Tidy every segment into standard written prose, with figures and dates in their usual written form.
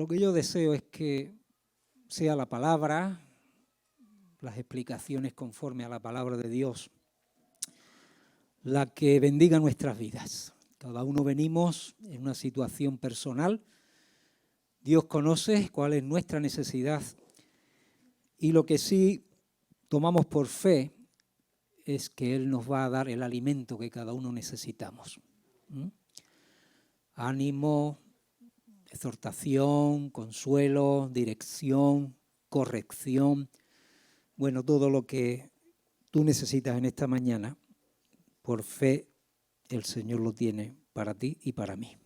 que yo deseo es que sea la palabra, las explicaciones conforme a la palabra de Dios, la que bendiga nuestras vidas. Cada uno venimos en una situación personal. Dios conoce cuál es nuestra necesidad y lo que sí tomamos por fe es que Él nos va a dar el alimento que cada uno necesitamos. Ánimo, exhortación, consuelo, dirección, corrección. Bueno, todo lo que tú necesitas en esta mañana, por fe, el Señor lo tiene para ti y para mí.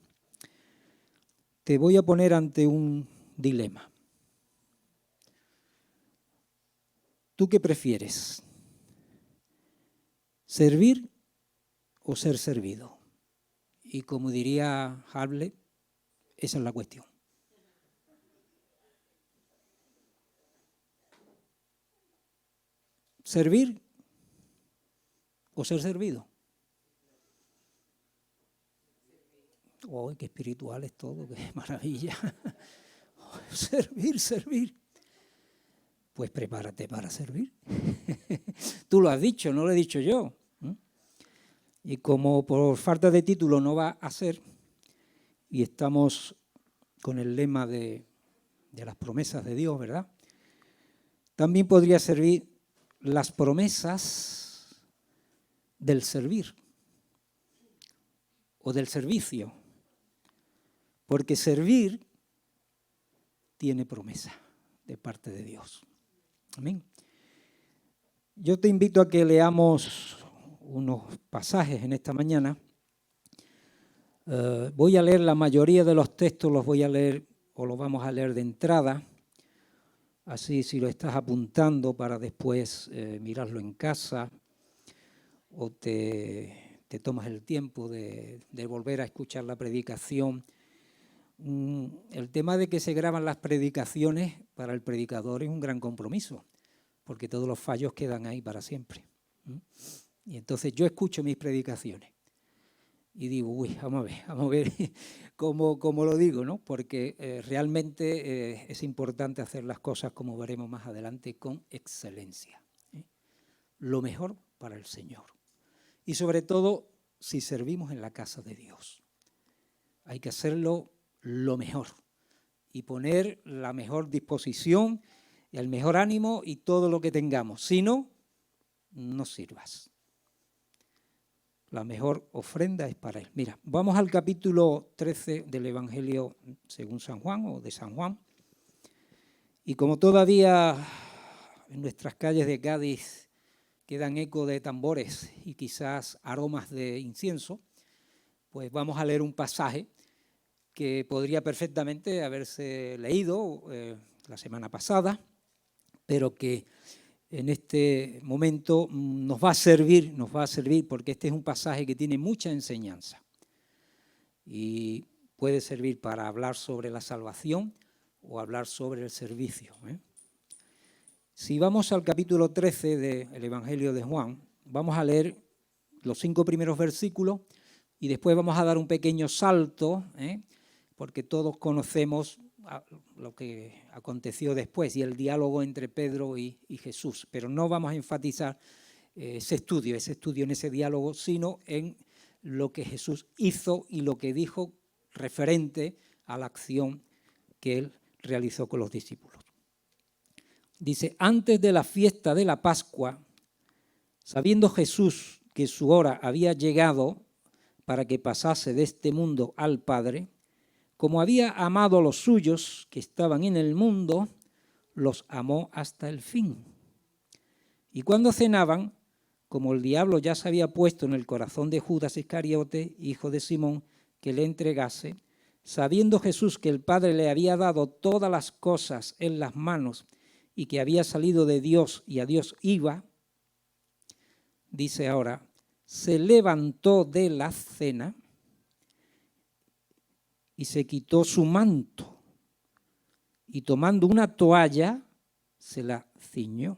Te voy a poner ante un dilema. ¿Tú qué prefieres? ¿Servir o ser servido? Y como diría Hable, esa es la cuestión. ¿Servir o ser servido? ¡Oh, qué espiritual es todo! ¡Qué maravilla! Servir. Pues prepárate para servir. Tú lo has dicho, no lo he dicho yo. Y como por falta de título no va a ser, y estamos con el lema de las promesas de Dios, ¿verdad? También podría servir las promesas del servir o del servicio, porque servir tiene promesa de parte de Dios. Amén. Yo te invito a que leamos unos pasajes en esta mañana. Voy a leer la mayoría de los textos, los voy a leer o los vamos a leer de entrada. Así, si lo estás apuntando para después mirarlo en casa o te tomas el tiempo de volver a escuchar la predicación. El tema de que se graban las predicaciones para el predicador es un gran compromiso, porque todos los fallos quedan ahí para siempre. Y entonces yo escucho mis predicaciones y digo, uy, vamos a ver cómo lo digo, ¿no? Porque realmente es importante hacer las cosas, como veremos más adelante, con excelencia. Lo mejor para el Señor. Y sobre todo, si servimos en la casa de Dios. Hay que hacerlo lo mejor y poner la mejor disposición, el mejor ánimo y todo lo que tengamos. Si no, no sirvas. La mejor ofrenda es para Él. Mira, vamos al capítulo 13 del Evangelio según San Juan o de San Juan. Y como todavía en nuestras calles de Cádiz quedan eco de tambores y quizás aromas de incienso, pues vamos a leer un pasaje que podría perfectamente haberse leído la semana pasada, pero que en este momento nos va a servir porque este es un pasaje que tiene mucha enseñanza y puede servir para hablar sobre la salvación o hablar sobre el servicio. Si vamos al capítulo 13 del Evangelio de Juan, vamos a leer los 5 primeros versículos y después vamos a dar un pequeño salto, porque todos conocemos lo que aconteció después y el diálogo entre Pedro y Jesús, pero no vamos a enfatizar ese estudio en ese diálogo, sino en lo que Jesús hizo y lo que dijo referente a la acción que Él realizó con los discípulos. Dice, antes de la fiesta de la Pascua, sabiendo Jesús que su hora había llegado para que pasase de este mundo al Padre, como había amado a los suyos que estaban en el mundo, los amó hasta el fin. Y cuando cenaban, como el diablo ya se había puesto en el corazón de Judas Iscariote, hijo de Simón, que le entregase, sabiendo Jesús que el Padre le había dado todas las cosas en las manos y que había salido de Dios y a Dios iba, dice ahora, se levantó de la cena y se quitó su manto y tomando una toalla se la ciñó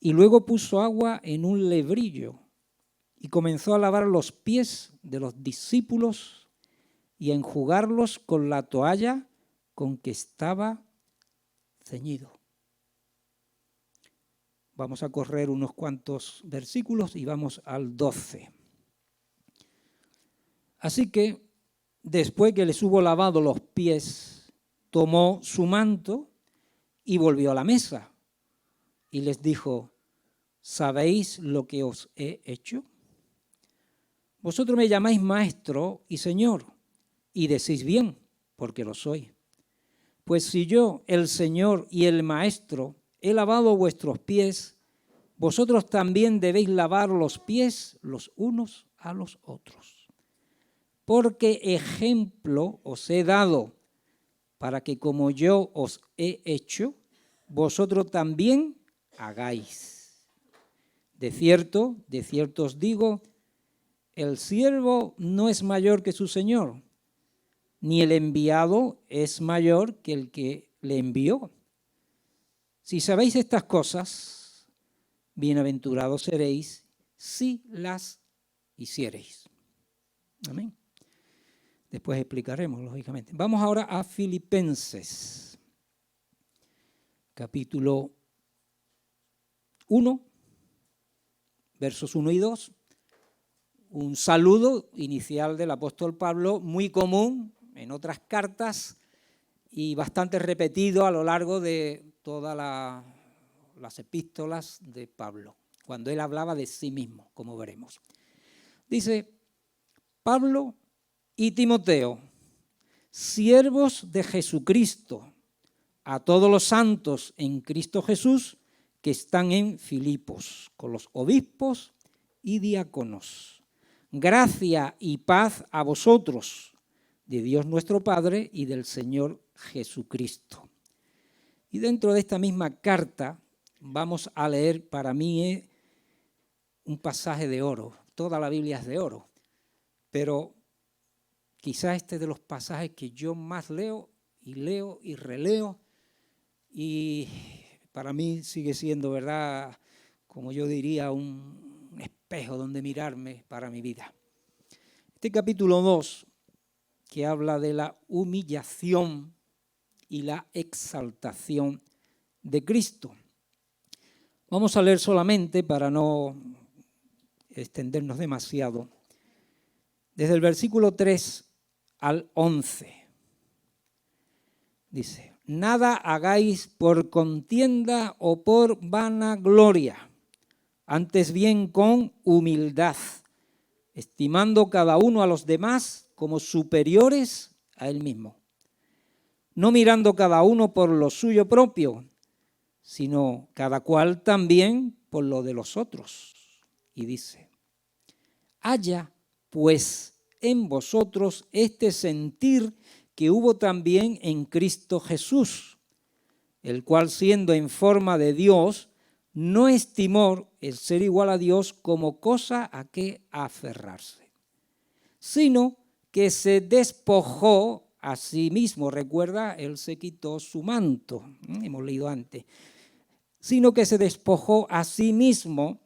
y luego puso agua en un lebrillo y comenzó a lavar los pies de los discípulos y a enjugarlos con la toalla con que estaba ceñido. Vamos a correr unos cuantos versículos y vamos al 12. Así que, después que les hubo lavado los pies, tomó su manto y volvió a la mesa. Y les dijo: ¿sabéis lo que os he hecho? Vosotros me llamáis maestro y señor, y decís bien, porque lo soy. Pues si yo, el Señor y el Maestro, he lavado vuestros pies, vosotros también debéis lavar los pies los unos a los otros. Porque ejemplo os he dado, para que como yo os he hecho, vosotros también hagáis. De cierto os digo, el siervo no es mayor que su Señor, ni el enviado es mayor que el que le envió. Si sabéis estas cosas, bienaventurados seréis si las hiciereis. Amén. Después explicaremos, lógicamente. Vamos ahora a Filipenses, capítulo 1, versos 1 y 2. Un saludo inicial del apóstol Pablo, muy común en otras cartas y bastante repetido a lo largo de todas las epístolas de Pablo, cuando él hablaba de sí mismo, como veremos. Dice: Pablo y Timoteo, siervos de Jesucristo, a todos los santos en Cristo Jesús que están en Filipos, con los obispos y diáconos. Gracia y paz a vosotros, de Dios nuestro Padre y del Señor Jesucristo. Y dentro de esta misma carta vamos a leer, para mí, un pasaje de oro. Toda la Biblia es de oro, pero quizás este es de los pasajes que yo más leo y releo, y para mí sigue siendo, ¿verdad?, como yo diría, un espejo donde mirarme para mi vida. Este capítulo 2, que habla de la humillación y la exaltación de Cristo. Vamos a leer solamente, para no extendernos demasiado, desde el versículo 3 al 11. Dice: nada hagáis por contienda o por vanagloria, antes bien con humildad, estimando cada uno a los demás como superiores a él mismo, no mirando cada uno por lo suyo propio, sino cada cual también por lo de los otros. Y dice: haya pues en vosotros este sentir que hubo también en Cristo Jesús, el cual, siendo en forma de Dios, no estimó el ser igual a Dios como cosa a que aferrarse, sino que se despojó a sí mismo. Recuerda, él se quitó su manto, hemos leído antes, sino que se despojó a sí mismo,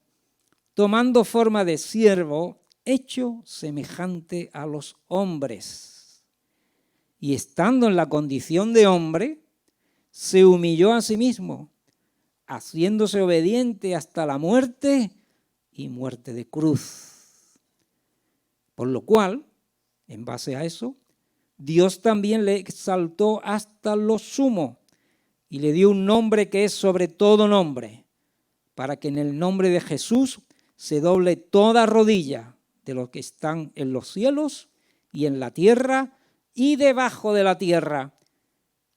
tomando forma de siervo, hecho semejante a los hombres. Y estando en la condición de hombre, se humilló a sí mismo, haciéndose obediente hasta la muerte y muerte de cruz. Por lo cual, en base a eso, Dios también le exaltó hasta lo sumo y le dio un nombre que es sobre todo nombre, para que en el nombre de Jesús se doble toda rodilla de los que están en los cielos y en la tierra y debajo de la tierra,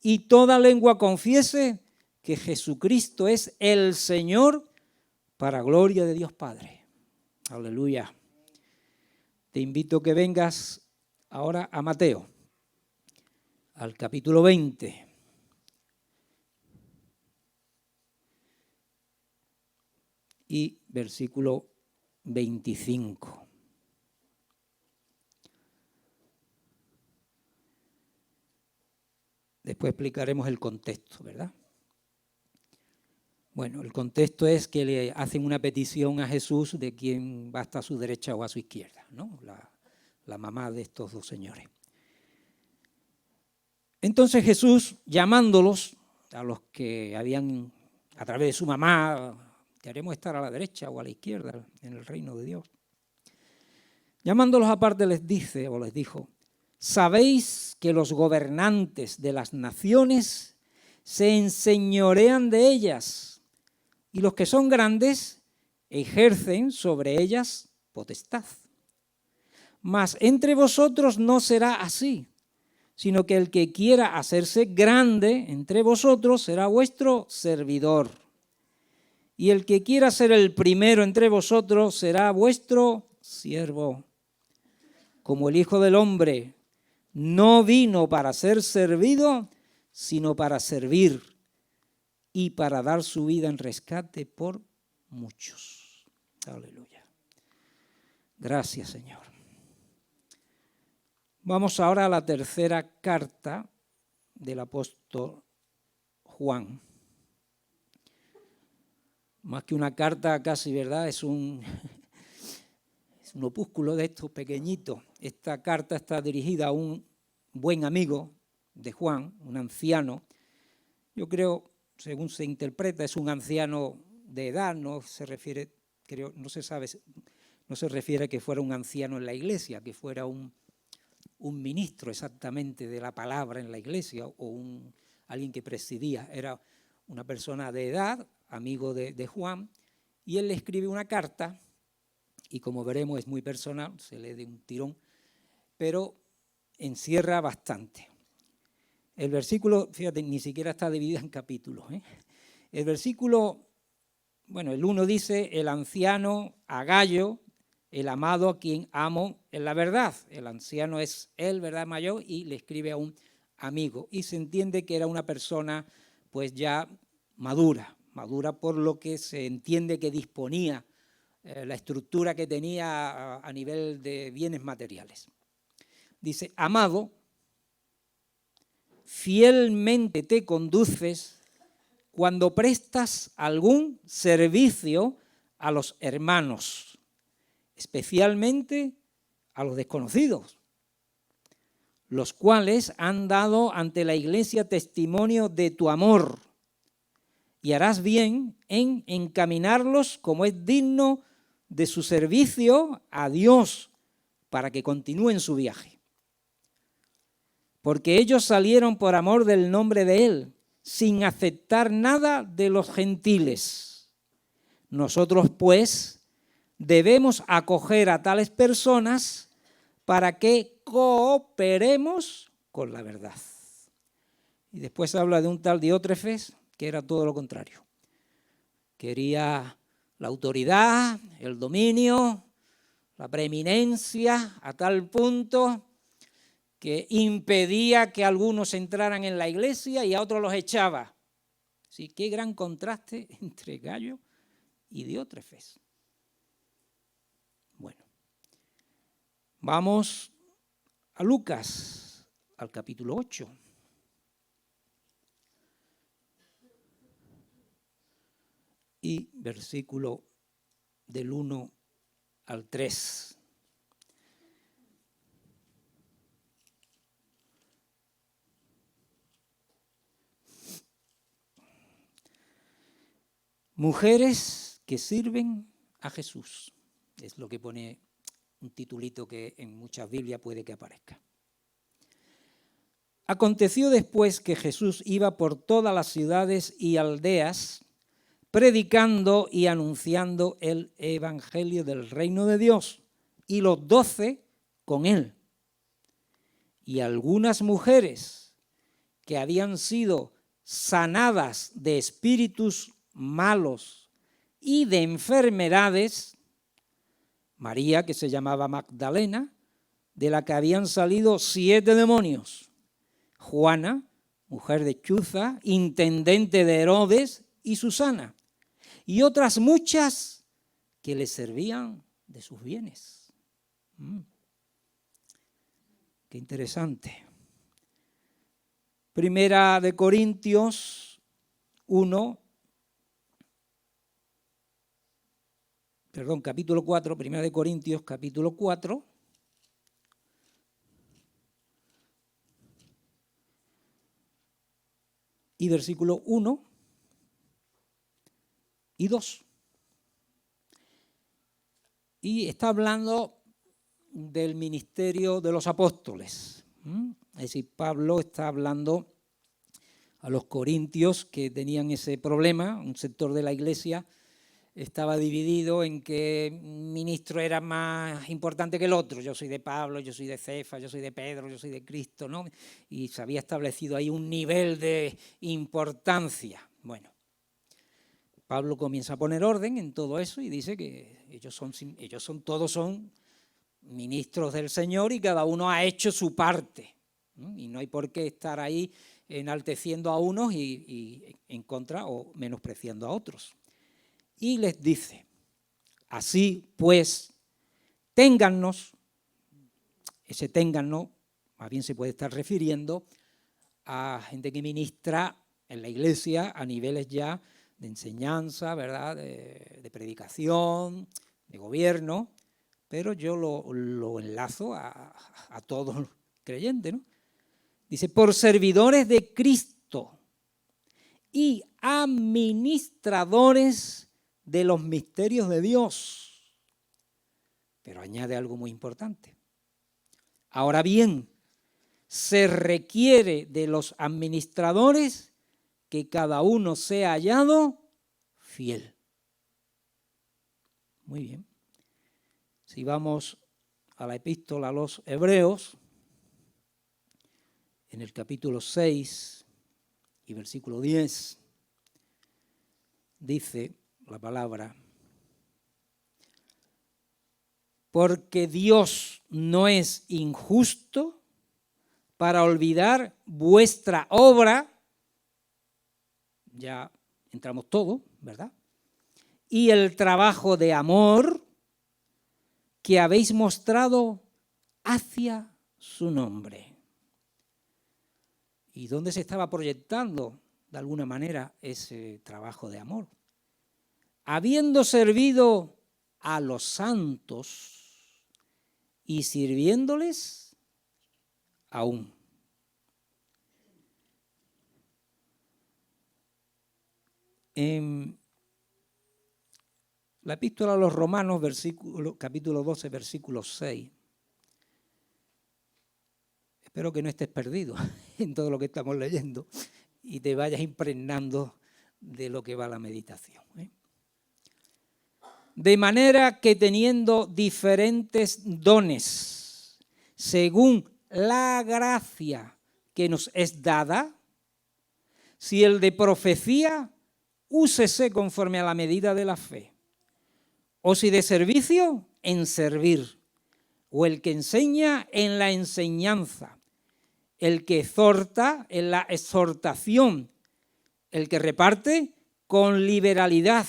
y toda lengua confiese que Jesucristo es el Señor, para gloria de Dios Padre. Aleluya. Te invito a que vengas ahora a Mateo, al capítulo 20. Y versículo 25. Después explicaremos el contexto, ¿verdad? Bueno, el contexto es que le hacen una petición a Jesús de quién va a estar a su derecha o a su izquierda, ¿no? La mamá de estos dos señores. Entonces Jesús, llamándolos, a los que habían, a través de su mamá, queremos estar a la derecha o a la izquierda en el reino de Dios, llamándolos aparte les dice o les dijo: ¿sabéis que los gobernantes de las naciones se enseñorean de ellas y los que son grandes ejercen sobre ellas potestad? Mas entre vosotros no será así, sino que el que quiera hacerse grande entre vosotros será vuestro servidor. Y el que quiera ser el primero entre vosotros será vuestro siervo. Como el Hijo del Hombre no vino para ser servido, sino para servir y para dar su vida en rescate por muchos. Aleluya. Gracias, Señor. Vamos ahora a la tercera carta del apóstol Juan. Más que una carta casi, ¿verdad? Es un opúsculo de estos pequeñitos. Esta carta está dirigida a un buen amigo de Juan, un anciano. Yo creo, según se interpreta, es un anciano de edad, no se refiere, creo, no se sabe, no se refiere a que fuera un anciano en la iglesia, que fuera un ministro exactamente de la palabra en la iglesia o alguien que presidía. Era una persona de edad, amigo de Juan, y él le escribe una carta, y como veremos es muy personal, se lee de un tirón, pero encierra bastante. El versículo, fíjate, ni siquiera está dividido en capítulos. El versículo, bueno, el 1 dice: el anciano a Gayo, el amado a quien amo en la verdad. El anciano es él, ¿verdad?, mayor, y le escribe a un amigo. Y se entiende que era una persona pues ya madura por lo que se entiende que disponía, la estructura que tenía a nivel de bienes materiales. Dice: amado, fielmente te conduces cuando prestas algún servicio a los hermanos, especialmente a los desconocidos, los cuales han dado ante la iglesia testimonio de tu amor, y harás bien en encaminarlos como es digno de su servicio a Dios, para que continúen su viaje. Porque ellos salieron por amor del nombre de Él, sin aceptar nada de los gentiles. Nosotros, pues, debemos acoger a tales personas para que cooperemos con la verdad. Y después habla de un tal Diótrefes, que era todo lo contrario. Quería la autoridad, el dominio, la preeminencia, a tal punto que impedía que algunos entraran en la iglesia y a otros los echaba. Sí, qué gran contraste entre Gayo y Diótrefes. Bueno, vamos a Lucas, al capítulo 8. Y versículo del 1 al 3. Mujeres que sirven a Jesús. Es lo que pone un titulito que en muchas Biblias puede que aparezca. Aconteció después que Jesús iba por todas las ciudades y aldeas, predicando y anunciando el evangelio del reino de Dios, y los 12 con él. Y algunas mujeres que habían sido sanadas de espíritus malos y de enfermedades, María, que se llamaba Magdalena, de la que habían salido 7 demonios, Juana, mujer de Chuza, intendente de Herodes, y Susana, y otras muchas que le servían de sus bienes. Qué interesante. Primera de Corintios 1, capítulo 4, Primera de Corintios, capítulo 4. y versículo 1 y 2. Y está hablando del ministerio de los apóstoles. Es decir, Pablo está hablando a los corintios que tenían ese problema. Un sector de la iglesia estaba dividido en que un ministro era más importante que el otro. Yo soy de Pablo, yo soy de Cefas, yo soy de Pedro, yo soy de Cristo, ¿no? Y se había establecido ahí un nivel de importancia. Bueno, Pablo comienza a poner orden en todo eso y dice que todos son ministros del Señor y cada uno ha hecho su parte. Y no hay por qué estar ahí enalteciendo a unos y en contra o menospreciando a otros. Y les dice, así pues, téngannos, ese téngannos, más bien se puede estar refiriendo a gente que ministra en la iglesia a niveles ya de enseñanza, ¿verdad?, de predicación, de gobierno, pero yo lo enlazo a todos los creyentes, ¿no? Dice, por servidores de Cristo y administradores de los misterios de Dios. Pero añade algo muy importante. Ahora bien, se requiere de los administradores que cada uno sea hallado fiel. Muy bien. Si vamos a la epístola a los Hebreos, en el capítulo 6 y versículo 10, dice la palabra, porque Dios no es injusto para olvidar vuestra obra, ya entramos todos, ¿verdad?, y el trabajo de amor que habéis mostrado hacia su nombre. ¿Y dónde se estaba proyectando, de alguna manera, ese trabajo de amor? Habiendo servido a los santos y sirviéndoles aún. En la epístola a los Romanos, capítulo 12, versículo 6, espero que no estés perdido en todo lo que estamos leyendo y te vayas impregnando de lo que va la meditación. De manera que teniendo diferentes dones, según la gracia que nos es dada, si el de profecía, úsese conforme a la medida de la fe, o si de servicio, en servir, o el que enseña, en la enseñanza, el que exhorta, en la exhortación, el que reparte, con liberalidad,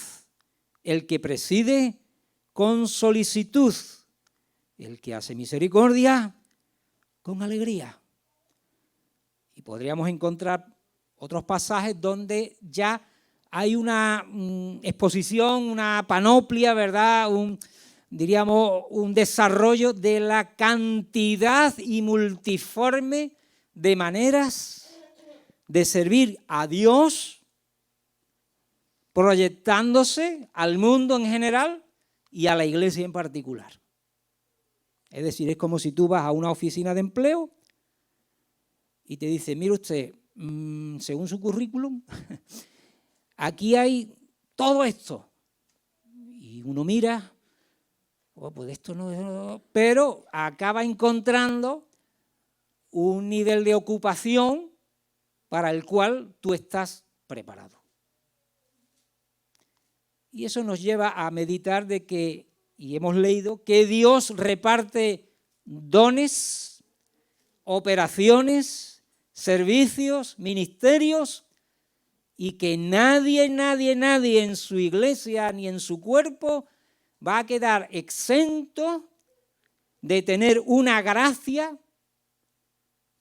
el que preside, con solicitud, el que hace misericordia, con alegría. Y podríamos encontrar otros pasajes donde ya hay una exposición, una panoplia, ¿verdad?, diríamos un desarrollo de la cantidad y multiforme de maneras de servir a Dios, proyectándose al mundo en general y a la iglesia en particular. Es decir, es como si tú vas a una oficina de empleo y te dice, mire usted, según su currículum, aquí hay todo esto. Y uno mira, pues esto no, pero acaba encontrando un nivel de ocupación para el cual tú estás preparado. Y eso nos lleva a meditar de que, y hemos leído, que Dios reparte dones, operaciones, servicios, ministerios, y que nadie en su iglesia ni en su cuerpo va a quedar exento de tener una gracia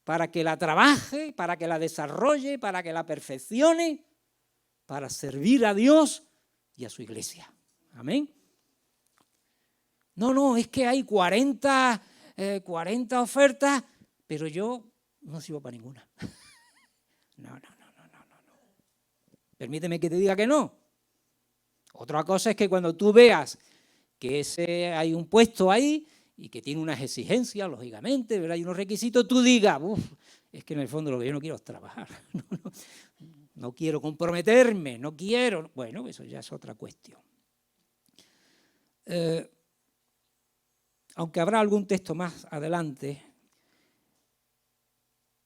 para que la trabaje, para que la desarrolle, para que la perfeccione, para servir a Dios y a su iglesia. Amén. No, es que hay 40 ofertas, pero yo no sirvo para ninguna. No. Permíteme que te diga que no. Otra cosa es que cuando tú veas que hay un puesto ahí y que tiene unas exigencias, lógicamente, ¿verdad? Hay unos requisitos, tú digas, es que en el fondo lo que yo no quiero es trabajar, no quiero comprometerme, no quiero. Bueno, eso ya es otra cuestión. Aunque habrá algún texto más adelante,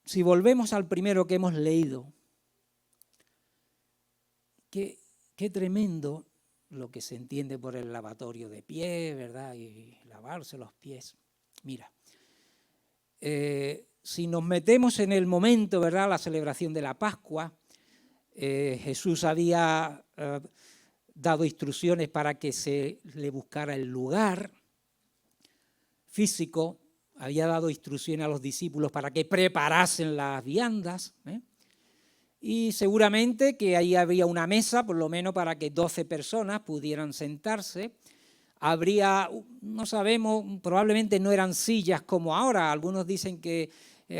si volvemos al primero que hemos leído, qué tremendo lo que se entiende por el lavatorio de pies, ¿verdad? Y lavarse los pies. Mira, si nos metemos en el momento, ¿verdad? La celebración de la Pascua, Jesús había dado instrucciones para que se le buscara el lugar físico, había dado instrucciones a los discípulos para que preparasen las viandas, y seguramente que ahí había una mesa, por lo menos para que 12 personas pudieran sentarse. Habría, no sabemos, probablemente no eran sillas como ahora. Algunos dicen que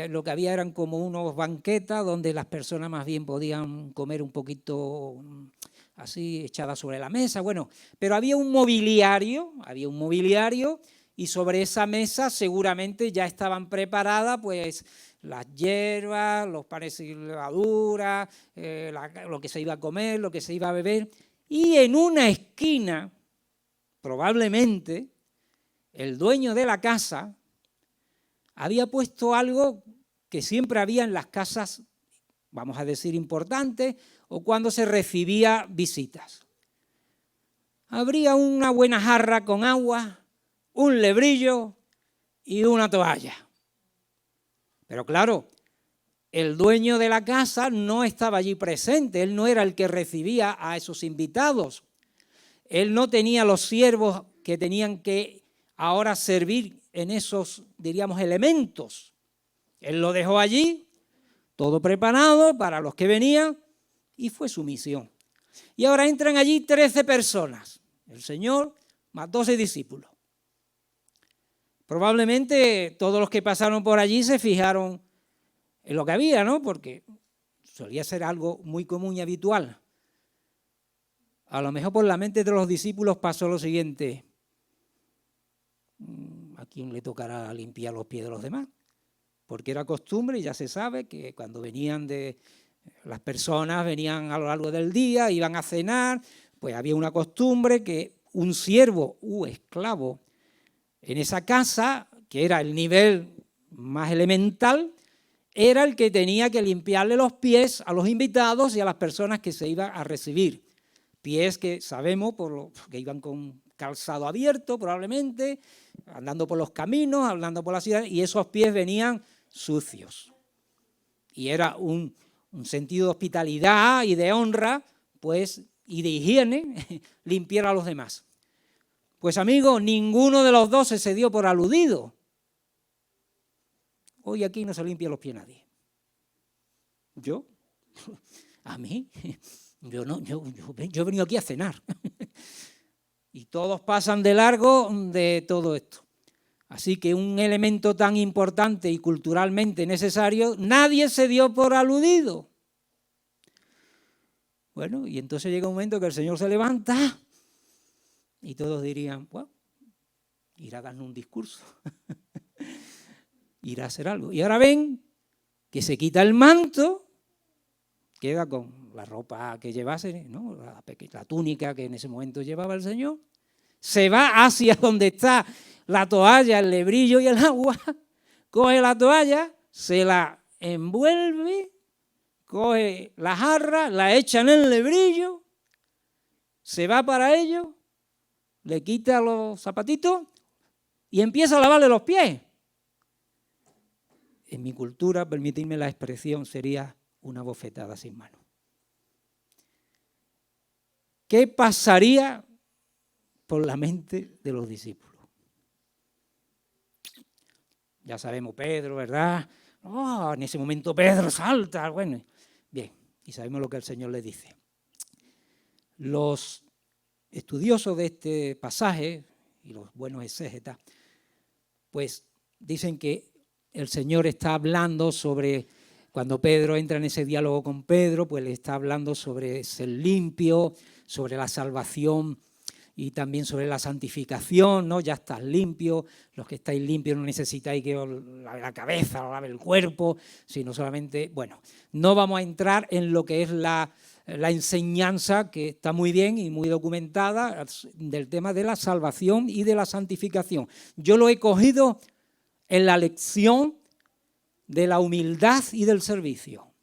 lo que había eran como unos banquetas donde las personas más bien podían comer un poquito así, echadas sobre la mesa. Bueno, pero había un mobiliario y sobre esa mesa seguramente ya estaban preparadas pues las hierbas, los panes y levaduras, lo que se iba a comer, lo que se iba a beber. Y en una esquina, probablemente, el dueño de la casa había puesto algo que siempre había en las casas, vamos a decir, importantes, o cuando se recibía visitas. Habría una buena jarra con agua, un lebrillo y una toalla. Pero claro, el dueño de la casa no estaba allí presente, él no era el que recibía a esos invitados. Él no tenía los siervos que tenían que ahora servir en esos, diríamos, elementos. Él lo dejó allí, todo preparado para los que venían, y fue su misión. Y ahora entran allí 13 personas, el Señor más 12 discípulos. Probablemente todos los que pasaron por allí se fijaron en lo que había, ¿no? Porque solía ser algo muy común y habitual. A lo mejor por la mente de los discípulos pasó lo siguiente: ¿a quién le tocará limpiar los pies de los demás? Porque era costumbre, y ya se sabe, que cuando las personas venían a lo largo del día, iban a cenar, pues había una costumbre que un siervo u esclavo en esa casa, que era el nivel más elemental, era el que tenía que limpiarle los pies a los invitados y a las personas que se iban a recibir. Pies que sabemos que iban con calzado abierto probablemente, andando por los caminos, andando por la ciudad, y esos pies venían sucios. Y era un sentido de hospitalidad y de honra, pues, y de higiene, limpiar a los demás. Pues amigos, ninguno de los 12 se dio por aludido. Hoy aquí no se limpia los pies nadie. ¿Yo? ¿A mí? Yo he venido aquí a cenar. Y todos pasan de largo de todo esto. Así que un elemento tan importante y culturalmente necesario, nadie se dio por aludido. Bueno, y entonces llega un momento que el Señor se levanta y todos dirían, bueno, irá a darnos un discurso, irá a hacer algo. Y ahora ven que se quita el manto, queda con la ropa que llevase, ¿no? la túnica que en ese momento llevaba el Señor, se va hacia donde está la toalla, el lebrillo y el agua, coge la toalla, se la envuelve, coge la jarra, la echa en el lebrillo, se va para ello, le quita los zapatitos y empieza a lavarle los pies. En mi cultura, permitidme la expresión, sería una bofetada sin mano. ¿Qué pasaría por la mente de los discípulos? Ya sabemos Pedro, ¿verdad? Oh, en ese momento Pedro salta. Bueno, bien, y sabemos lo que el Señor le dice. Los estudiosos de este pasaje y los buenos exégetas, pues dicen que el Señor está hablando sobre Cuando Pedro entra en ese diálogo con Pedro, pues le está hablando sobre ser limpio, sobre la salvación y también sobre la santificación, ¿no? Ya estás limpio, los que estáis limpios no necesitáis que os lave la cabeza o lave el cuerpo, sino solamente, bueno, no vamos a entrar en lo que es la enseñanza, que está muy bien y muy documentada, del tema de la salvación y de la santificación. Yo lo he cogido en la lección de la humildad y del servicio,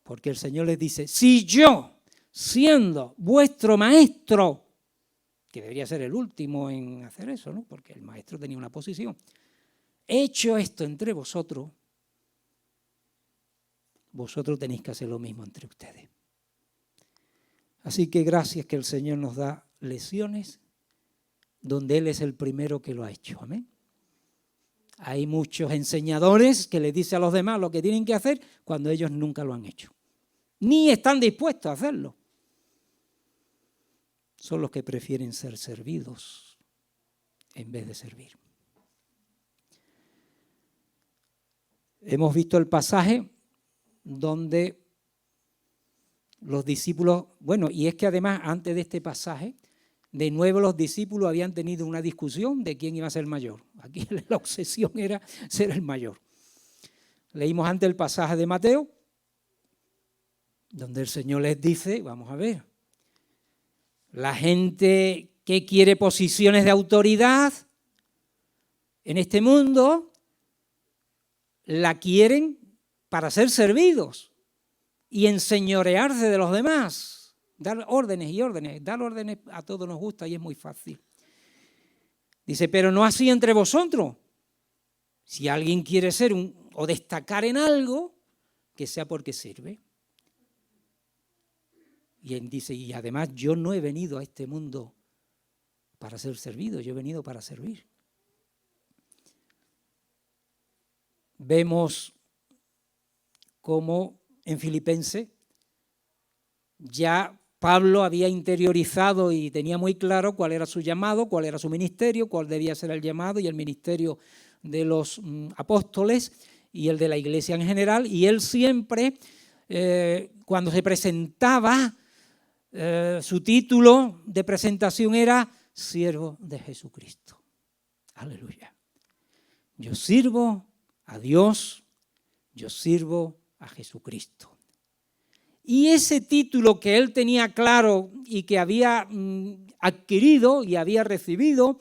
porque el Señor les dice, si yo, siendo vuestro maestro, que debería ser el último en hacer eso, ¿no? Porque el maestro tenía una posición, he hecho esto entre vosotros, vosotros tenéis que hacer lo mismo entre ustedes. Así que gracias que el Señor nos da lecciones donde Él es el primero que lo ha hecho. Amén. Hay muchos enseñadores que les dicen a los demás lo que tienen que hacer cuando ellos nunca lo han hecho, ni están dispuestos a hacerlo. Son los que prefieren ser servidos en vez de servir. Hemos visto el pasaje donde los discípulos, bueno, y es que además antes de este pasaje, de nuevo los discípulos habían tenido una discusión de quién iba a ser mayor. Aquí la obsesión era ser el mayor. Leímos antes el pasaje de Mateo, donde el Señor les dice, vamos a ver, la gente que quiere posiciones de autoridad en este mundo, la quieren para ser servidos y enseñorearse de los demás, dar órdenes y órdenes. Dar órdenes a todos nos gusta y es muy fácil. Dice, pero no así entre vosotros. Si alguien quiere ser o destacar en algo, que sea porque sirve. Y él dice, y además yo no he venido a este mundo para ser servido, yo he venido para servir. Vemos cómo en Filipenses ya Pablo había interiorizado y tenía muy claro cuál era su llamado, cuál era su ministerio, cuál debía ser el llamado y el ministerio de los apóstoles y el de la iglesia en general. Y él siempre, cuando se presentaba, su título de presentación era siervo de Jesucristo. Aleluya. Yo sirvo a Dios, yo sirvo a Jesucristo. Y ese título que él tenía claro y que había adquirido y había recibido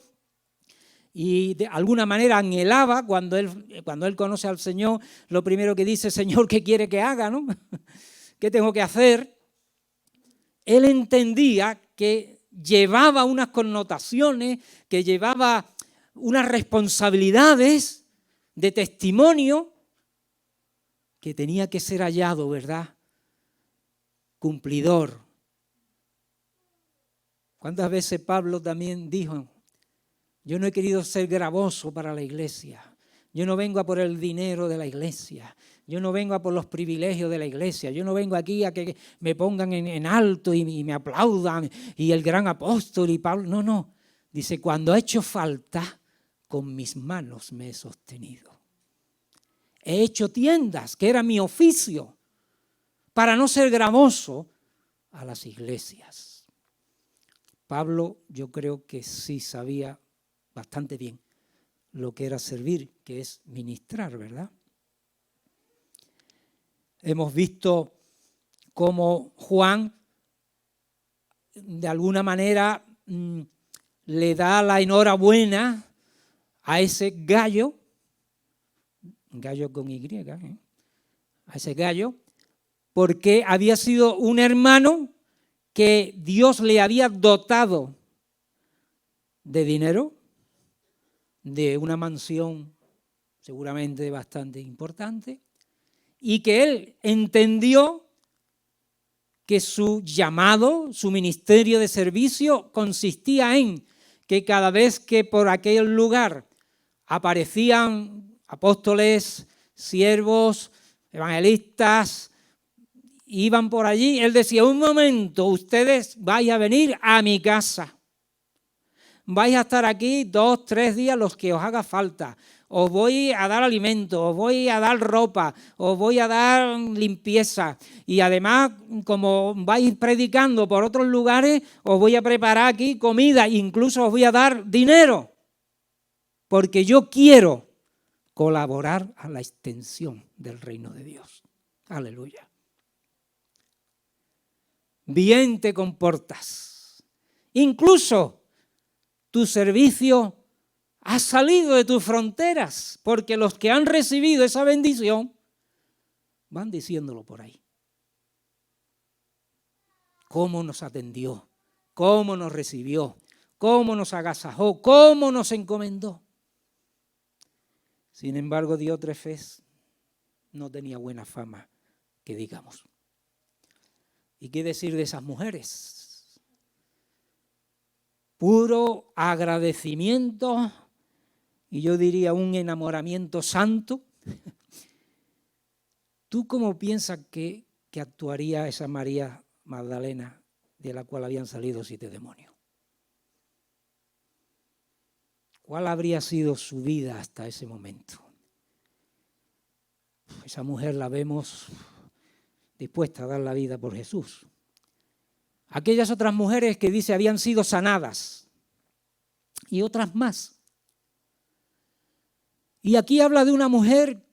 y de alguna manera anhelaba cuando él conoce al Señor, lo primero que dice, Señor, ¿qué quiere que haga? ¿No? ¿Qué tengo que hacer? Él entendía que llevaba unas connotaciones, que llevaba unas responsabilidades de testimonio que tenía que ser hallado, ¿verdad? Cumplidor. ¿Cuántas veces Pablo también dijo, yo no he querido ser gravoso para la iglesia, yo no vengo a por el dinero de la iglesia, yo no vengo a por los privilegios de la iglesia, yo no vengo aquí a que me pongan en alto y me aplaudan y el gran apóstol y Pablo, no, dice, cuando ha hecho falta, con mis manos me he sostenido. He hecho tiendas, que era mi oficio, para no ser gravoso a las iglesias. Pablo yo creo que sí sabía bastante bien lo que era servir, que es ministrar, ¿verdad? Hemos visto cómo Juan, de alguna manera, le da la enhorabuena a ese gallo con Y, a ese gallo, porque había sido un hermano que Dios le había dotado de dinero, de una mansión seguramente bastante importante, y que él entendió que su llamado, su ministerio de servicio consistía en que cada vez que por aquel lugar aparecían apóstoles, siervos, evangelistas, iban por allí, él decía, un momento, ustedes vais a venir a mi casa. Vais a estar aquí 2, 3 días los que os haga falta. os voy a dar alimento, os voy a dar ropa, os voy a dar limpieza. Y además, como vais predicando por otros lugares, os voy a preparar aquí comida, incluso os voy a dar dinero, porque yo quiero colaborar a la extensión del reino de Dios. Aleluya. Bien te comportas. Incluso tu servicio ha salido de tus fronteras, porque los que han recibido esa bendición van diciéndolo por ahí. Cómo nos atendió, cómo nos recibió, cómo nos agasajó, cómo nos encomendó. Sin embargo, Diótrefes no tenía buena fama, que digamos. ¿Y qué decir de esas mujeres? Puro agradecimiento, y yo diría un enamoramiento santo. ¿Tú cómo piensas que actuaría esa María Magdalena, de la cual habían salido 7 demonios? ¿Cuál habría sido su vida hasta ese momento? Esa mujer la vemos dispuesta a dar la vida por Jesús. Aquellas otras mujeres que dice habían sido sanadas y otras más. Y aquí habla de una mujer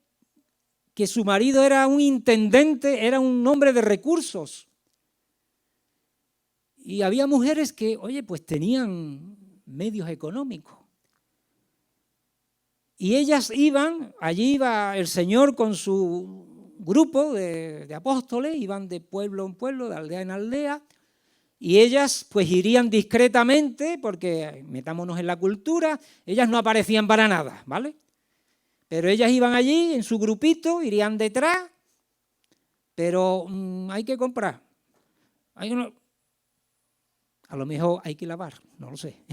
que su marido era un intendente, era un hombre de recursos. Y había mujeres que, oye, pues tenían medios económicos. Y ellas iban, allí iba el Señor con su grupo de apóstoles, iban de pueblo en pueblo, de aldea en aldea, y ellas pues irían discretamente, porque metámonos en la cultura, ellas no aparecían para nada, ¿vale? Pero ellas iban allí en su grupito, irían detrás, pero hay que comprar. A lo mejor hay que lavar, no lo sé.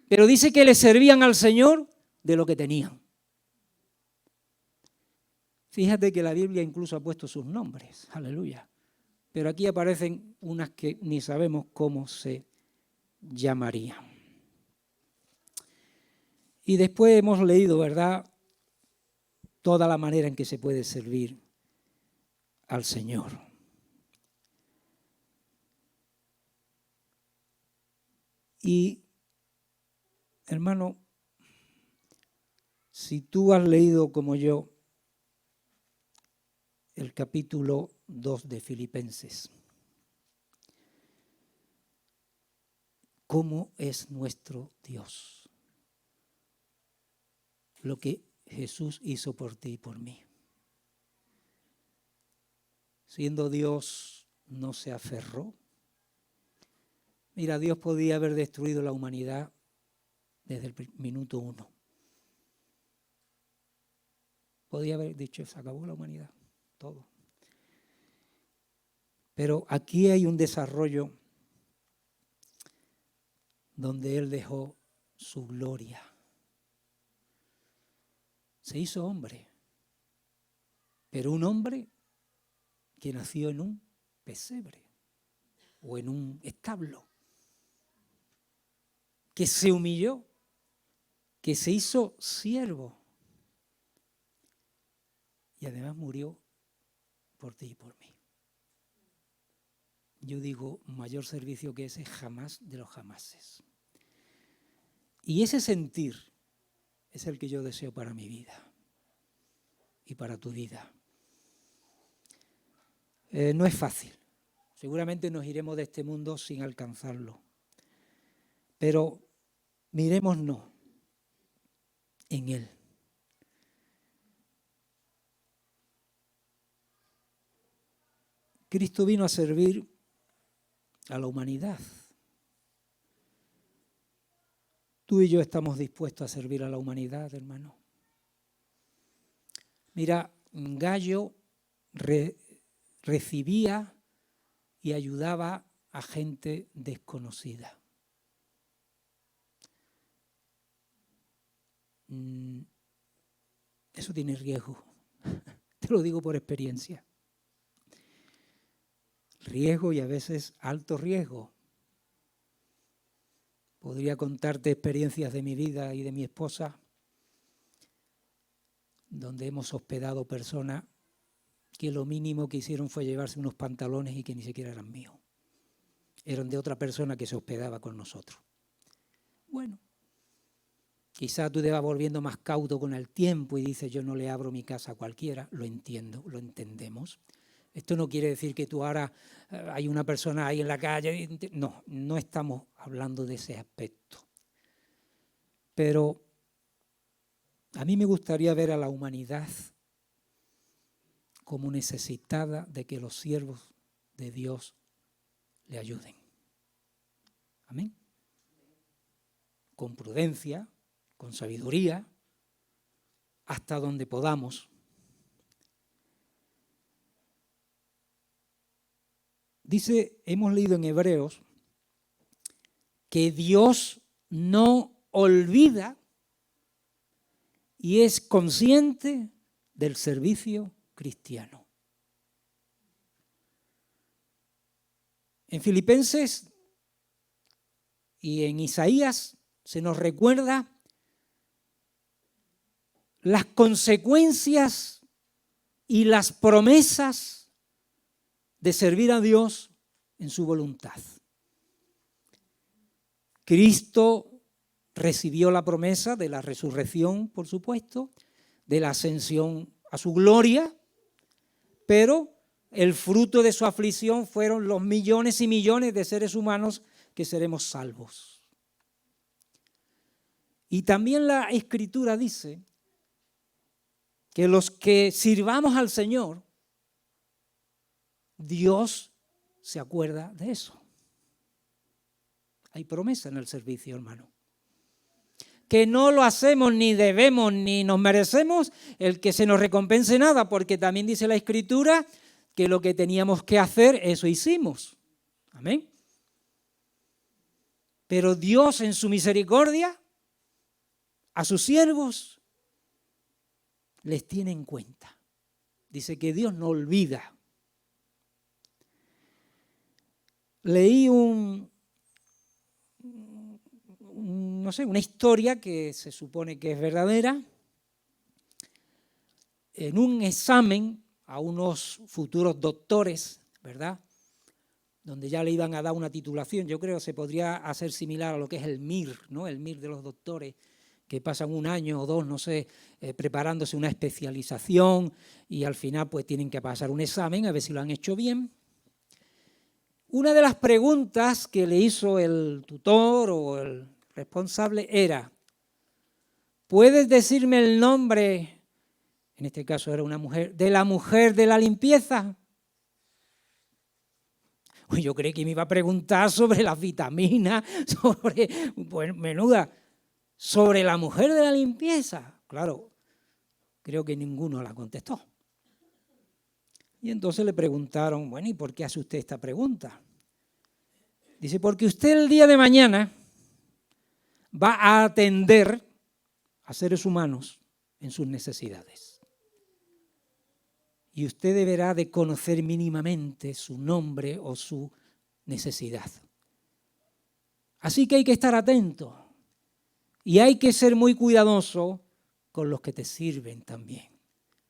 Pero dice que le servían al Señor de lo que tenían. Fíjate que la Biblia incluso ha puesto sus nombres, aleluya. Pero aquí aparecen unas que ni sabemos cómo se llamarían. Y después hemos leído, ¿verdad?, toda la manera en que se puede servir al Señor. Y, hermano, si tú has leído como yo el capítulo 2 de Filipenses, ¿cómo es nuestro Dios? Lo que Jesús hizo por ti y por mí. Siendo Dios, no se aferró. Mira, Dios podía haber destruido la humanidad desde el minuto 1. Podía haber dicho, se acabó la humanidad, todo. Pero aquí hay un desarrollo donde Él dejó su gloria. Se hizo hombre, pero un hombre que nació en un pesebre o en un establo, que se humilló, que se hizo siervo y además murió por ti y por mí. Yo digo, mayor servicio que ese jamás de los jamases. Y ese sentir es el que yo deseo para mi vida y para tu vida. No es fácil. Seguramente nos iremos de este mundo sin alcanzarlo. Pero mirémonos en Él. Cristo vino a servir a la humanidad. Tú y yo estamos dispuestos a servir a la humanidad, hermano. Mira, Gallo recibía y ayudaba a gente desconocida. Eso tiene riesgo. Te lo digo por experiencia. Riesgo y a veces alto riesgo. Podría contarte experiencias de mi vida y de mi esposa donde hemos hospedado personas que lo mínimo que hicieron fue llevarse unos pantalones y que ni siquiera eran míos. Eran de otra persona que se hospedaba con nosotros. Bueno, quizá tú te vas volviendo más cauto con el tiempo y dices, yo no le abro mi casa a cualquiera. Lo entiendo, lo entendemos. Esto no quiere decir que tú ahora hay una persona ahí en la calle. No, no estamos hablando de ese aspecto. Pero a mí me gustaría ver a la humanidad como necesitada de que los siervos de Dios le ayuden. Amén. Con prudencia, con sabiduría, hasta donde podamos. Dice, hemos leído en Hebreos, que Dios no olvida y es consciente del servicio cristiano. En Filipenses y en Isaías se nos recuerda las consecuencias y las promesas de servir a Dios en su voluntad. Cristo recibió la promesa de la resurrección, por supuesto, de la ascensión a su gloria, pero el fruto de su aflicción fueron los millones y millones de seres humanos que seremos salvos. Y también la Escritura dice que los que sirvamos al Señor, Dios se acuerda de eso. Hay promesa en el servicio, hermano. Que no lo hacemos ni debemos ni nos merecemos el que se nos recompense nada, porque también dice la Escritura que lo que teníamos que hacer, eso hicimos. Amén. Pero Dios en su misericordia a sus siervos les tiene en cuenta. Dice que Dios no olvida. Leí una historia que se supone que es verdadera. En un examen a unos futuros doctores, ¿verdad?, donde ya le iban a dar una titulación, yo creo que se podría hacer similar a lo que es el MIR, ¿no? El MIR de los doctores, que pasan un año o dos, no sé, preparándose una especialización y al final pues tienen que pasar un examen a ver si lo han hecho bien. Una de las preguntas que le hizo el tutor o el responsable era, ¿puedes decirme el nombre, en este caso era una mujer, de la mujer de la limpieza? Pues yo creí que me iba a preguntar sobre las vitaminas, sobre, pues menuda, sobre la mujer de la limpieza. Claro, creo que ninguno la contestó. Y entonces le preguntaron, bueno, ¿y por qué hace usted esta pregunta? Dice, porque usted el día de mañana va a atender a seres humanos en sus necesidades. Y usted deberá de conocer mínimamente su nombre o su necesidad. Así que hay que estar atento y hay que ser muy cuidadoso con los que te sirven también,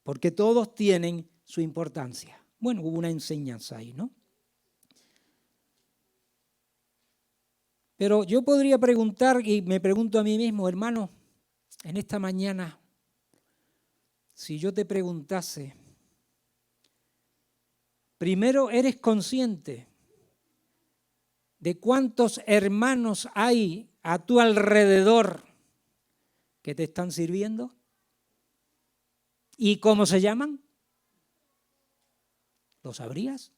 porque todos tienen su importancia. Bueno, hubo una enseñanza ahí, ¿no? Pero yo podría preguntar, y me pregunto a mí mismo, hermano, en esta mañana, si yo te preguntase, primero, ¿eres consciente de cuántos hermanos hay a tu alrededor que te están sirviendo? ¿Y cómo se llaman? ¿Lo sabrías?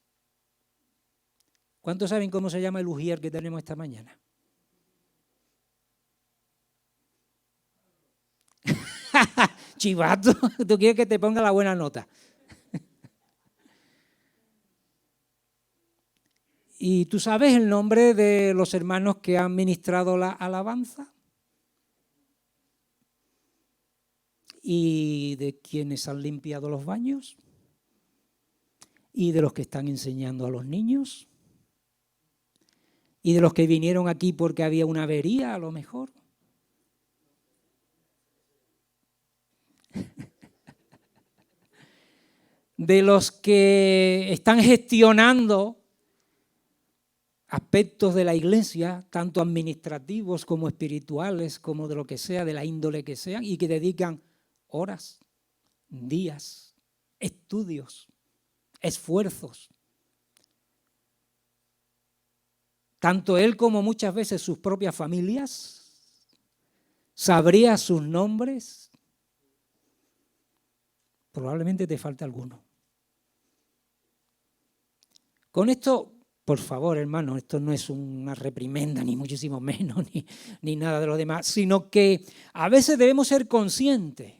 ¿Cuántos saben cómo se llama el ujier que tenemos esta mañana? Chivato, tú quieres que te ponga la buena nota. ¿Y tú sabes el nombre de los hermanos que han ministrado la alabanza? ¿Y de quienes han limpiado los baños? ¿Y de los que están enseñando a los niños? ¿Y de los que vinieron aquí porque había una avería a lo mejor? de los que están gestionando aspectos de la iglesia, tanto administrativos como espirituales, como de lo que sea, de la índole que sean, y que dedican horas, días, estudios, esfuerzos. Tanto él como muchas veces sus propias familias, ¿sabría sus nombres? Probablemente te falte alguno. Con esto, por favor, hermano, esto no es una reprimenda, ni muchísimo menos, ni nada de lo demás, sino que a veces debemos ser conscientes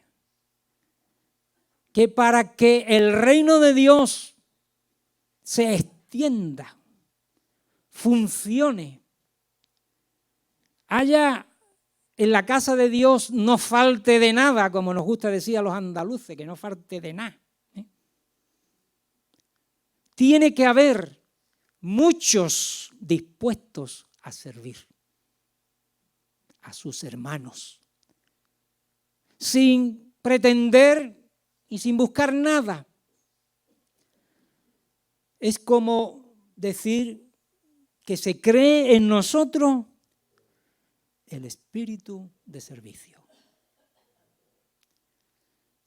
que para que el reino de Dios se extienda, funcione, haya en la casa de Dios no falte de nada, como nos gusta decir a los andaluces, que no falte de nada. Tiene que haber muchos dispuestos a servir a sus hermanos, sin pretender y sin buscar nada. Es como decir que se cree en nosotros el espíritu de servicio.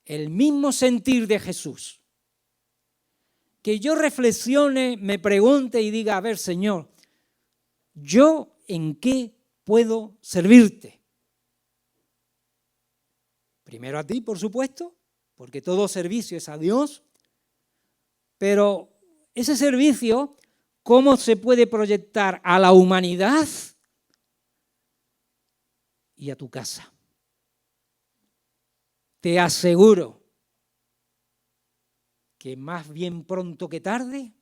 El mismo sentir de Jesús. Que yo reflexione, me pregunte y diga, a ver, Señor, ¿yo en qué puedo servirte? Primero a ti, por supuesto, porque todo servicio es a Dios, pero ese servicio, ¿cómo se puede proyectar a la humanidad y a tu casa? Te aseguro que más bien pronto que tarde,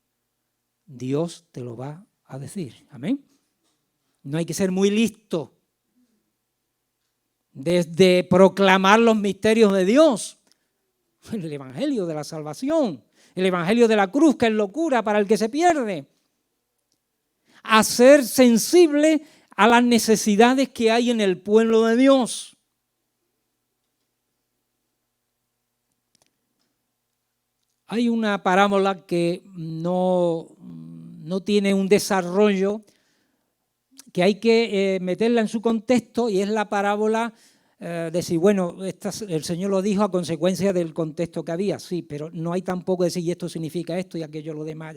Dios te lo va a decir. Amén. No hay que ser muy listo desde proclamar los misterios de Dios, el evangelio de la salvación, el evangelio de la cruz, que es locura para el que se pierde, a ser sensible a las necesidades que hay en el pueblo de Dios. Hay una parábola que no tiene un desarrollo, que hay que meterla en su contexto, y es la parábola de si, bueno, el Señor lo dijo a consecuencia del contexto que había, sí, pero no hay tampoco decir, y esto significa esto y aquello lo demás.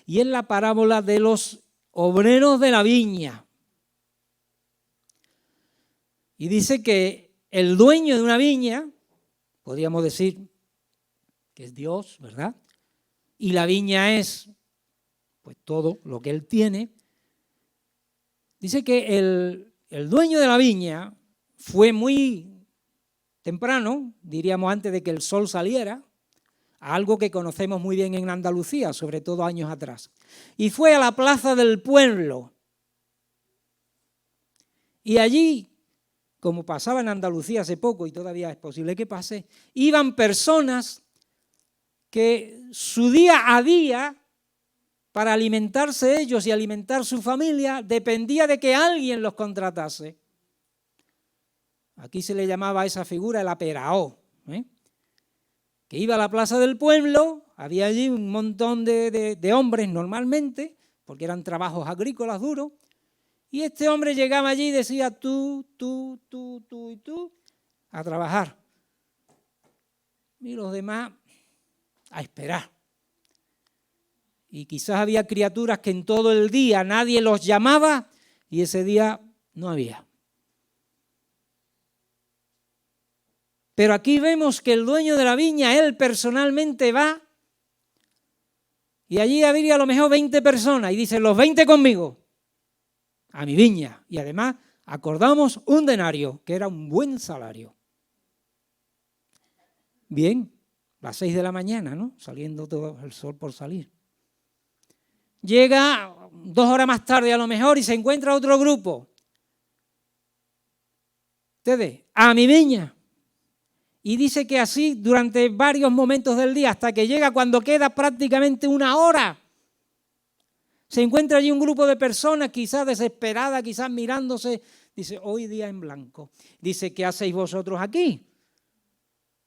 Y es la parábola de los obreros de la viña. Y dice que el dueño de una viña, podríamos decir que es Dios, ¿verdad? Y la viña es, pues, todo lo que él tiene. Dice que el dueño de la viña fue muy temprano, diríamos antes de que el sol saliera, algo que conocemos muy bien en Andalucía, sobre todo años atrás, y fue a la plaza del pueblo. Y allí, como pasaba en Andalucía hace poco, y todavía es posible que pase, iban personas que su día a día, para alimentarse ellos y alimentar su familia, dependía de que alguien los contratase. Aquí se le llamaba a esa figura el aperaó, que iba a la plaza del pueblo, había allí un montón de hombres normalmente, porque eran trabajos agrícolas duros, y este hombre llegaba allí y decía tú y tú, a trabajar. Y los demás a esperar. Y quizás había criaturas que en todo el día nadie los llamaba y ese día no había. Pero aquí vemos que el dueño de la viña, él personalmente va, y allí habría a lo mejor 20 personas, y dice, los 20 conmigo, a mi viña. Y además acordamos un denario, que era un buen salario. Bien, las 6 de la mañana, ¿no? Saliendo todo el sol por salir. Llega 2 horas más tarde a lo mejor y se encuentra otro grupo. Ustedes, a mi viña. Y dice que así durante varios momentos del día, hasta que llega cuando queda prácticamente 1 hora. Se encuentra allí un grupo de personas, quizás desesperadas, quizás mirándose. Dice, hoy día en blanco. Dice, ¿qué hacéis vosotros aquí?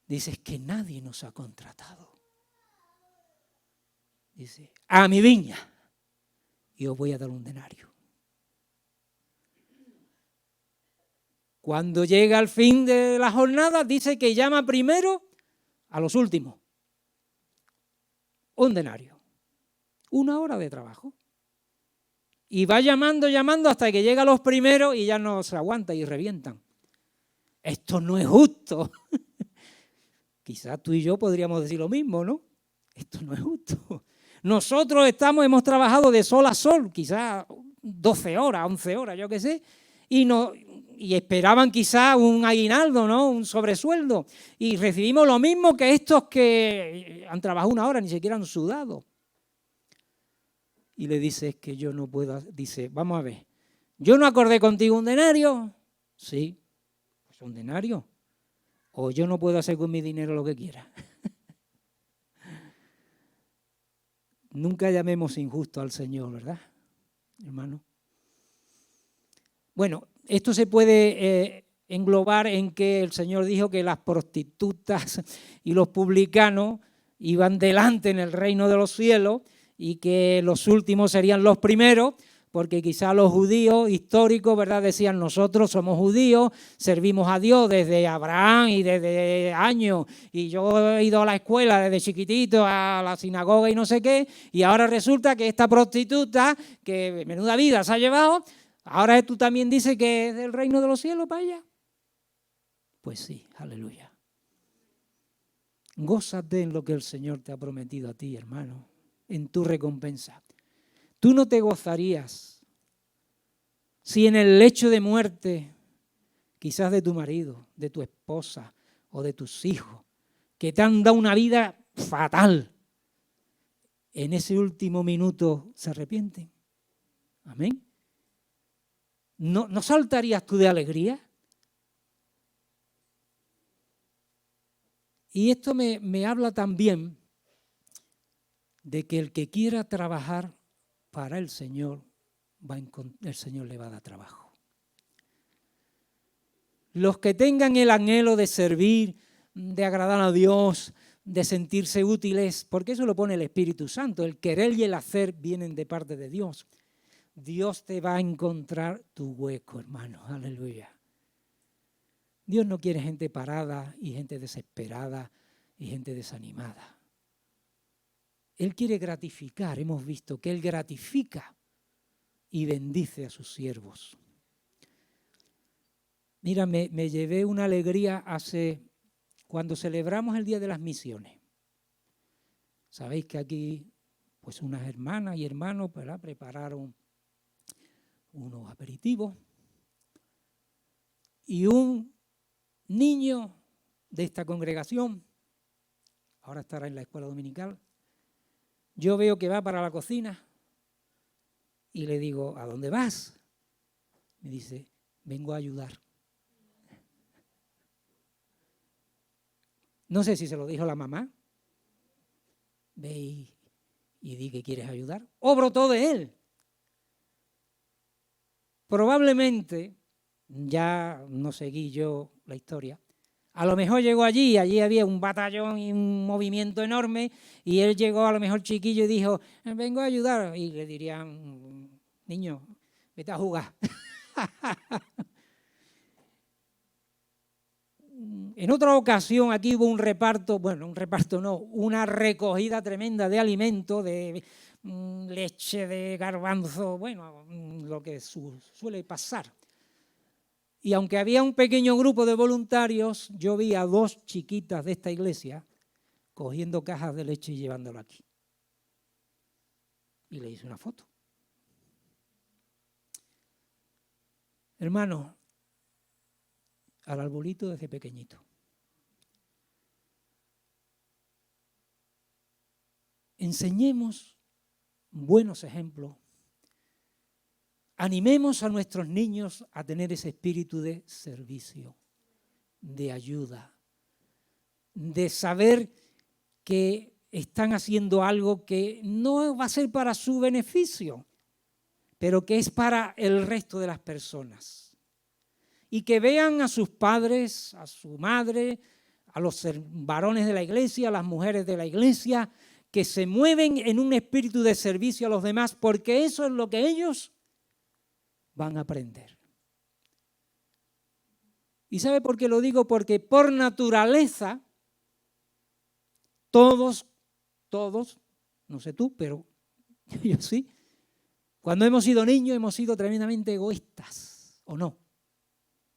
Dice, es que nadie nos ha contratado. Dice, a mi viña, y os voy a dar un denario. Cuando llega al fin de la jornada, dice que llama primero a los últimos. Un denario. 1 hora de trabajo. Y va llamando hasta que llega a los primeros y ya no se aguanta y revientan. Esto no es justo. Quizás tú y yo podríamos decir lo mismo, ¿no? Esto no es justo. Nosotros hemos trabajado de sol a sol, quizás 12 horas, 11 horas, yo qué sé, y esperaban quizás un aguinaldo, ¿no? Un sobresueldo. Y recibimos lo mismo que estos que han trabajado 1 hora, ni siquiera han sudado. Y le dice, es que yo no puedo. Dice, vamos a ver, ¿yo no acordé contigo un denario? Sí, pues un denario. O yo no puedo hacer con mi dinero lo que quiera. Nunca llamemos injusto al Señor, ¿verdad, hermano? Bueno, esto se puede englobar en que el Señor dijo que las prostitutas y los publicanos iban delante en el reino de los cielos y que los últimos serían los primeros, porque quizá los judíos históricos, ¿verdad?, decían, nosotros somos judíos, servimos a Dios desde Abraham y desde años, y yo he ido a la escuela desde chiquitito, a la sinagoga y no sé qué, y ahora resulta que esta prostituta, que menuda vida se ha llevado, ahora tú también dices que es del reino de los cielos para allá. Pues sí, aleluya. Gózate en lo que el Señor te ha prometido a ti, hermano, en tu recompensa. Tú no te gozarías si en el lecho de muerte, quizás de tu marido, de tu esposa o de tus hijos, que te han dado una vida fatal, en ese último minuto se arrepienten. Amén. ¿No saltarías tú de alegría? Y esto me habla también de que el que quiera trabajar para el Señor, el Señor le va a dar trabajo. Los que tengan el anhelo de servir, de agradar a Dios, de sentirse útiles, porque eso lo pone el Espíritu Santo, el querer y el hacer vienen de parte de Dios. Dios te va a encontrar tu hueco, hermano, aleluya. Dios no quiere gente parada y gente desesperada y gente desanimada. Él quiere gratificar, hemos visto que Él gratifica y bendice a sus siervos. Mira, me llevé una alegría cuando celebramos el Día de las Misiones. Sabéis que aquí, pues unas hermanas y hermanos, ¿verdad?, prepararon unos aperitivos y un niño de esta congregación, ahora estará en la escuela dominical, yo veo que va para la cocina y le digo, ¿a dónde vas? Me dice, vengo a ayudar. No sé si se lo dijo la mamá. Ve y di que quieres ayudar. O brotó de él. Probablemente, ya no seguí yo la historia, a lo mejor llegó allí había un batallón y un movimiento enorme, y él llegó a lo mejor chiquillo y dijo, vengo a ayudar, y le dirían, niño, vete a jugar. En otra ocasión aquí hubo una recogida tremenda de alimentos, de leche, de garbanzo, lo que suele pasar. Y aunque había un pequeño grupo de voluntarios, yo vi a 2 chiquitas de esta iglesia cogiendo cajas de leche y llevándolo aquí. Y le hice una foto. Hermano, al arbolito desde pequeñito. Enseñemos buenos ejemplos. Animemos a nuestros niños a tener ese espíritu de servicio, de ayuda, de saber que están haciendo algo que no va a ser para su beneficio, pero que es para el resto de las personas. Y que vean a sus padres, a su madre, a los varones de la iglesia, a las mujeres de la iglesia, que se mueven en un espíritu de servicio a los demás, porque eso es lo que ellos van a aprender. ¿Y sabe por qué lo digo? Porque por naturaleza, todos, no sé tú, pero yo sí, cuando hemos sido niños hemos sido tremendamente egoístas, ¿o no?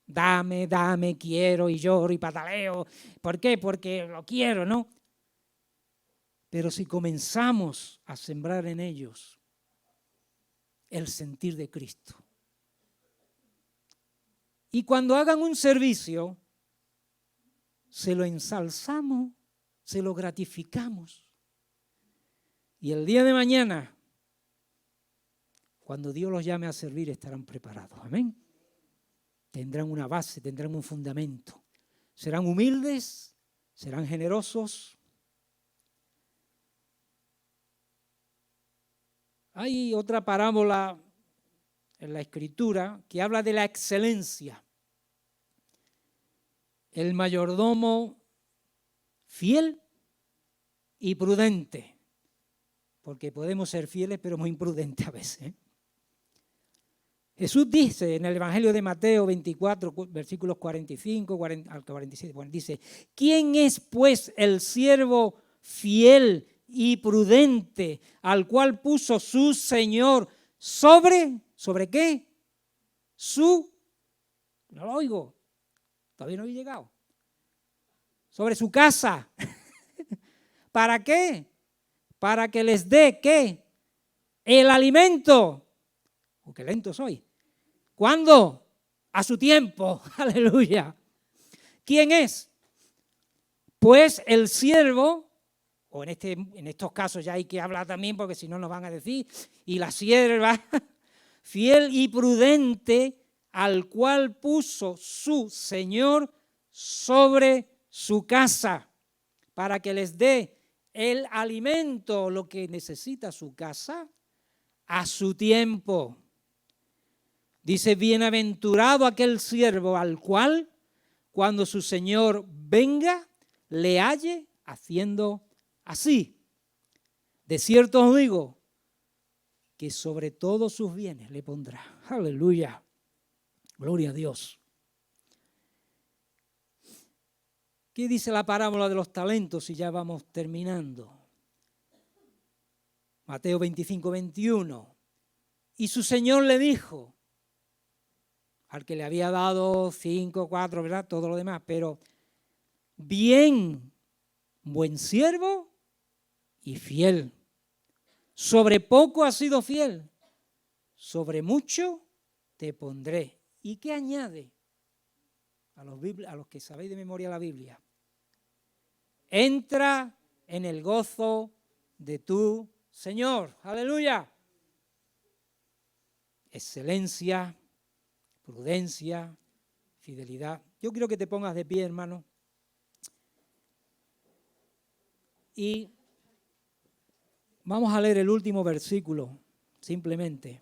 Dame, quiero y lloro y pataleo. ¿Por qué? Porque lo quiero, ¿no? Pero si comenzamos a sembrar en ellos el sentir de Cristo, y cuando hagan un servicio, se lo ensalzamos, se lo gratificamos, y el día de mañana, cuando Dios los llame a servir, estarán preparados. Amén. Tendrán una base, tendrán un fundamento. Serán humildes, serán generosos. Hay otra parábola en la Escritura que habla de la excelencia. El mayordomo fiel y prudente, porque podemos ser fieles pero muy imprudentes a veces, ¿eh? Jesús dice en el Evangelio de Mateo 24, versículos 45 al 47, bueno, dice, ¿quién es pues el siervo fiel y prudente al cual puso su Señor ¿sobre qué? No lo oigo, todavía no había llegado. Sobre su casa. ¿Para qué? Para que les dé, ¿qué? El alimento. Qué lento soy. ¿Cuándo? A su tiempo. Aleluya. ¿Quién es? Pues el siervo, o en estos casos ya hay que hablar también porque si no nos van a decir, y la sierva, fiel y prudente, al cual puso su Señor sobre su casa, para que les dé el alimento, lo que necesita su casa, a su tiempo. Dice, bienaventurado aquel siervo al cual, cuando su Señor venga, le halle haciendo así. De cierto os digo, que sobre todos sus bienes le pondrá. Aleluya. Gloria a Dios. ¿Qué dice la parábola de los talentos? Y ya vamos terminando. Mateo 25, 21. Y su Señor le dijo, al que le había dado 5, 4, ¿verdad? Todo lo demás, pero bien, buen siervo y fiel. Sobre poco has sido fiel, sobre mucho te pondré. ¿Y qué añade? A los que sabéis de memoria la Biblia. Entra en el gozo de tu Señor. Aleluya. Excelencia, prudencia, fidelidad. Yo quiero que te pongas de pie, hermano. Y vamos a leer el último versículo, simplemente.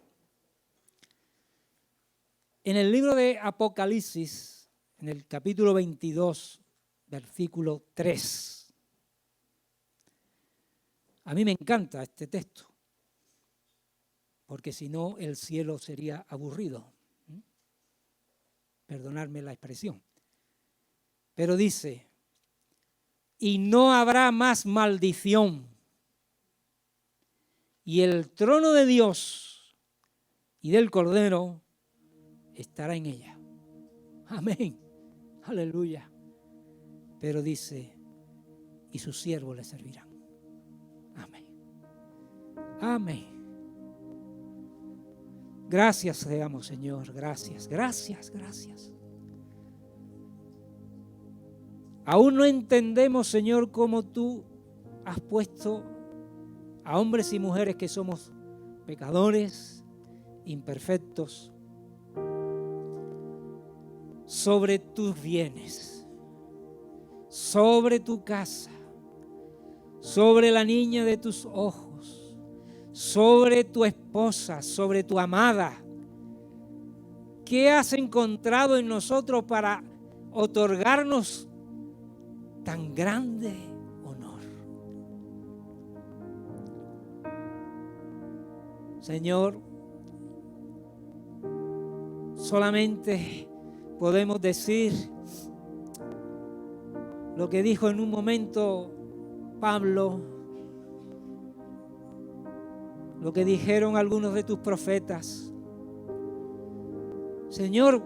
En el libro de Apocalipsis, en el capítulo 22, versículo 3. A mí me encanta este texto, porque si no el cielo sería aburrido. Perdonadme la expresión. Pero dice, y no habrá más maldición, y el trono de Dios y del Cordero estará en ella. Amén. Aleluya. Pero dice, y sus siervos le servirán. Amén. Amén. Gracias seamos, Señor. Gracias, gracias, gracias. Aún no entendemos, Señor, cómo tú has puesto a hombres y mujeres que somos pecadores, imperfectos, sobre tus bienes, sobre tu casa, sobre la niña de tus ojos, sobre tu esposa, sobre tu amada. ¿Qué has encontrado en nosotros para otorgarnos tan grande honor? Señor, solamente podemos decir lo que dijo en un momento Pablo, lo que dijeron algunos de tus profetas. Señor,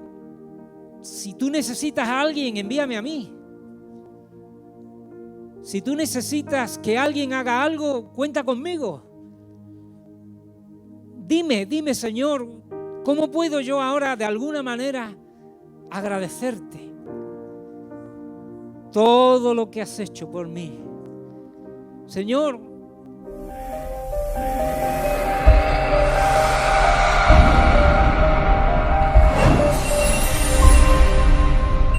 si tú necesitas a alguien, envíame a mí. Si tú necesitas que alguien haga algo, cuenta conmigo. Dime, Señor, ¿cómo puedo yo ahora de alguna manera agradecerte todo lo que has hecho por mí? Señor,